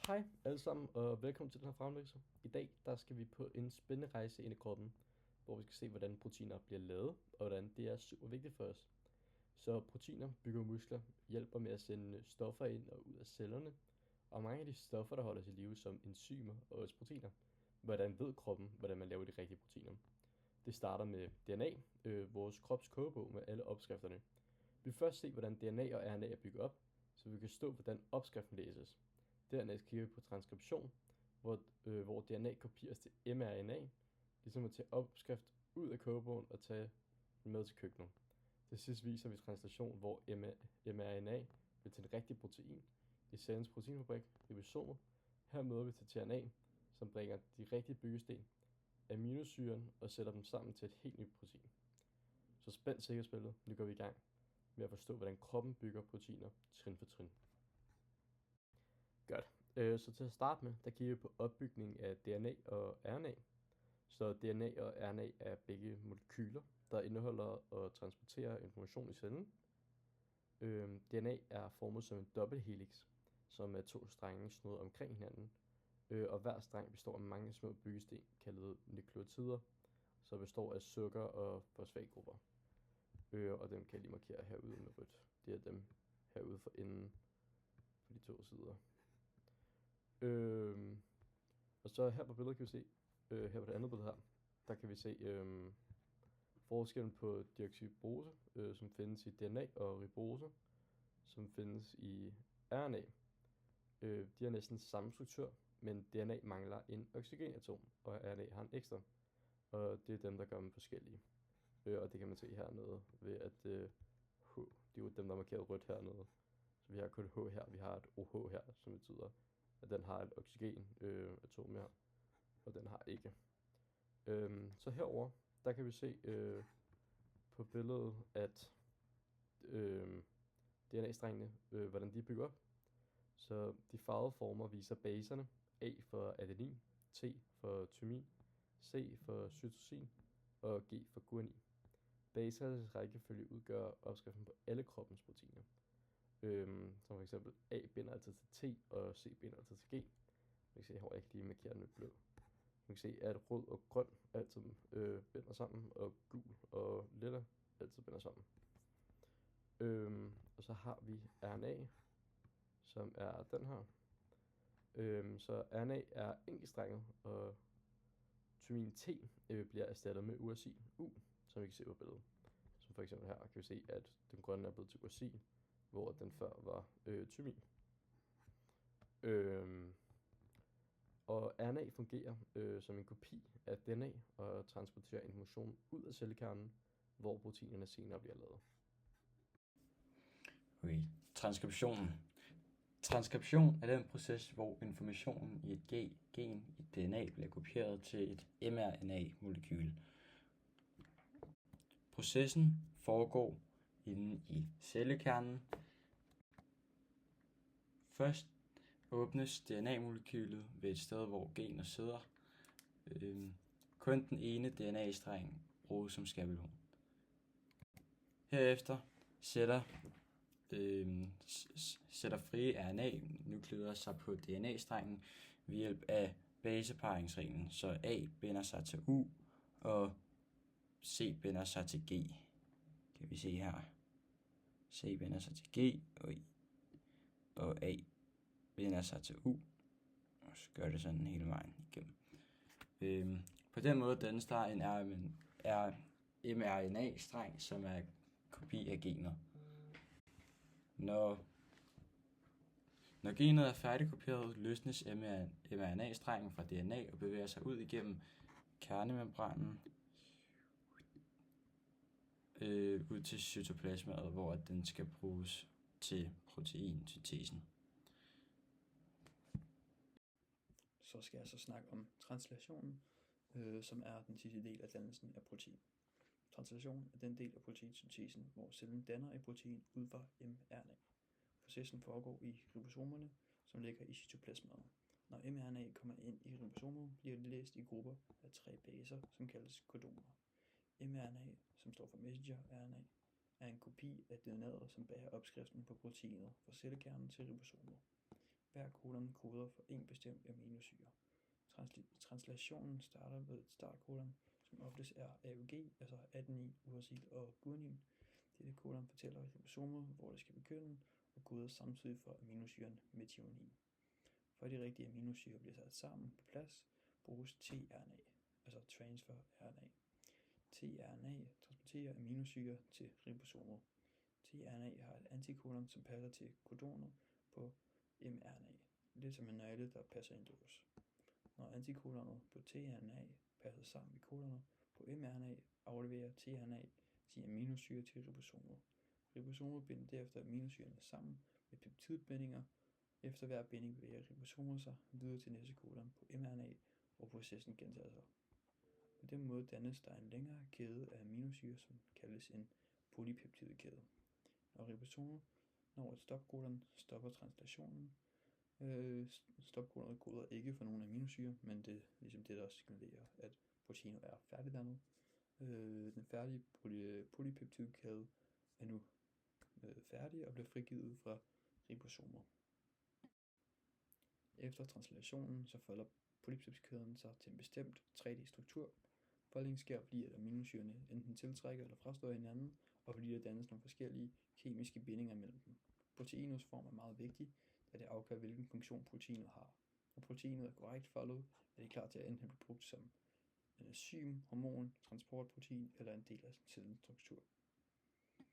Hej alle sammen, og velkommen til den her fremlæggelse. I dag der skal vi på en spændende rejse ind i kroppen, hvor vi skal se, hvordan proteiner bliver lavet, og hvordan det er super vigtigt for os. Så proteiner bygger muskler, hjælper med at sende stoffer ind og ud af cellerne, og mange af de stoffer, der holder os i live, som enzymer og også proteiner. Hvordan ved kroppen, hvordan man laver de rigtige proteiner? Det starter med DNA, vores krops kogebog med alle opskrifterne. Vi vil først se, hvordan DNA og RNA er bygget op, så vi kan stå, hvordan opskriften læses. Dernæst kigger vi på transkription, hvor DNA kopieres til mRNA, ligesom at tage opskrift ud af kogebogen og tage den med til køkkenet. Til sidst viser vi translation, hvor mRNA bliver til en rigtig protein i cellens proteinfabrik, ribosomet. Her møder vi til tRNA, som bringer de rigtige byggesten, aminosyren, og sætter dem sammen til et helt nyt protein. Så spænd sikkerhedsbæltet, nu går vi i gang med at forstå, hvordan kroppen bygger proteiner trin for trin. Godt. Så til at starte med, der kigger vi på opbygningen af DNA og RNA. Så DNA og RNA er begge molekyler, der indeholder og transporterer information i cellen. DNA er formet som en dobbelthelix, som er to strenge snurret omkring hinanden. Og hver streng består af mange små byggesten, kaldet nukleotider, som består af sukker- og fosfatgrupper. Og dem kan jeg lige markere herude med rødt. Det er dem herude for enden på de to sider. Og så her på billedet kan vi se, her på det andet billede her, der kan vi se forskellen på deoxyribose, som findes i DNA, og ribose, som findes i RNA. De har næsten samme struktur, men DNA mangler en oxygenatom, og RNA har en ekstra. Og det er dem, der gør dem forskellige. Og det kan man se hernede ved, at H, det er jo dem, der er markeret rødt hernede. Så vi har kun H her, vi har et OH her, som betyder, at den har et oxygenatom her, og den har ikke. Så herover der kan vi se på billedet, at DNA-strengene, hvordan de bygger op. Så de farvede former viser baserne. A for adenin, T for tymin, C for cytosin og G for guanin. Basernes rækkefølge udgør opskriften på alle kroppens proteiner. Som for eksempel A binder altid til T, og C binder altid til G. Man kan se hvor jeg ikke lige markerer den med blå. Man kan se, at rød og grøn altid binder sammen, og gul og lilla altid binder sammen. Og så har vi RNA, som er den her. Så RNA er enkeltstrenget, og tymin T bliver erstattet med uracil U, som vi kan se på billedet. Som for eksempel her kan vi se, at den grønne er blevet til uracil, hvor den før var tymin. Og RNA fungerer som en kopi af DNA og transporterer information ud af cellekernen, hvor proteinerne senere bliver lavet. Okay. Transkription er den proces, hvor informationen i et gen i DNA bliver kopieret til et mRNA-molekyl. Processen foregår inde i cellekernen. Først åbnes DNA-molekylet ved et sted, hvor gener sidder. Kun den ene DNA-streng bruges som skabelon. Herefter sætter frie RNA-nukleotider sig på DNA-strengen ved hjælp af baseparingsreglen, så A binder sig til U, og C binder sig til G. Kan vi se her. C binder sig til G, og A binder sig til U, og så gør det sådan hele vejen igennem. På den måde dannes der en mRNA-streng, som er kopi af genet. Når genet er færdigkopieret, løsnes mRNA-strengen fra DNA og bevæger sig ud igennem kernemembranen ud til cytoplasmaet, hvor den skal bruges til proteinsyntesen. Så skal jeg så snakke om translationen, som er den sidste del af dannelsen af protein. Translation er den del af proteinsyntesen, hvor cellen danner et protein ud fra mRNA. Processen foregår i ribosomerne, som ligger i cytoplasmaet. Når mRNA kommer ind i ribosomet, bliver det læst i grupper af 3 baser, som kaldes kodoner. mRNA, som står for messenger-RNA, er en kopi af DNA'et, som bærer opskriften på proteinet fra cellekernen til ribosomet. Hver kolon koder for en bestemt aminosyre. Translationen starter med et startkolon, som oftest er AUG, altså adenin, uracil og guanin. Dette kolon fortæller ribosomet, hvor det skal begynde, og koder samtidig for aminosyren metionin. For at de rigtige aminosyrer bliver sat sammen på plads, bruges tRNA, altså transfer RNA. tRNA transporterer aminosyrer til ribosomet. tRNA har et antikodon, som passer til kodonet på mRNA. Lidt som en nøgle, der passer indlås. Når antikodonet på tRNA passer sammen med kodonet på mRNA, afleverer tRNA sin aminosyre til ribosomet. Ribosomet binder derefter aminosyrerne sammen med peptidbindinger. Efter hver binding bevæger ribosomet sig videre til næste kodon på mRNA, hvor processen gentager sig. På den måde dannes der en længere kæde af aminosyrer, som kaldes en polypeptidkæde. Når ribosomet når et stopkodon, stopper translationen. Stopkodonet koder ikke for nogen aminosyre, men det er ligesom det, der signalerer, at proteinet er færdigdannet. Den færdige polypeptidkæde er nu færdig og bliver frigivet fra ribosomet. Efter translationen så folder polypeptidkæden sig til en bestemt 3D-struktur. Foldingen sker, fordi at aminosyrerne enten tiltrækker eller frastøder hinanden, og fordi der dannes nogle forskellige kemiske bindinger mellem dem. Proteinets form er meget vigtig, da det afgør, hvilken funktion proteinet har. Når proteinet er korrekt foldet, er det klar til at enten blive brugt som enzym, hormon, transportprotein eller en del af cellens struktur.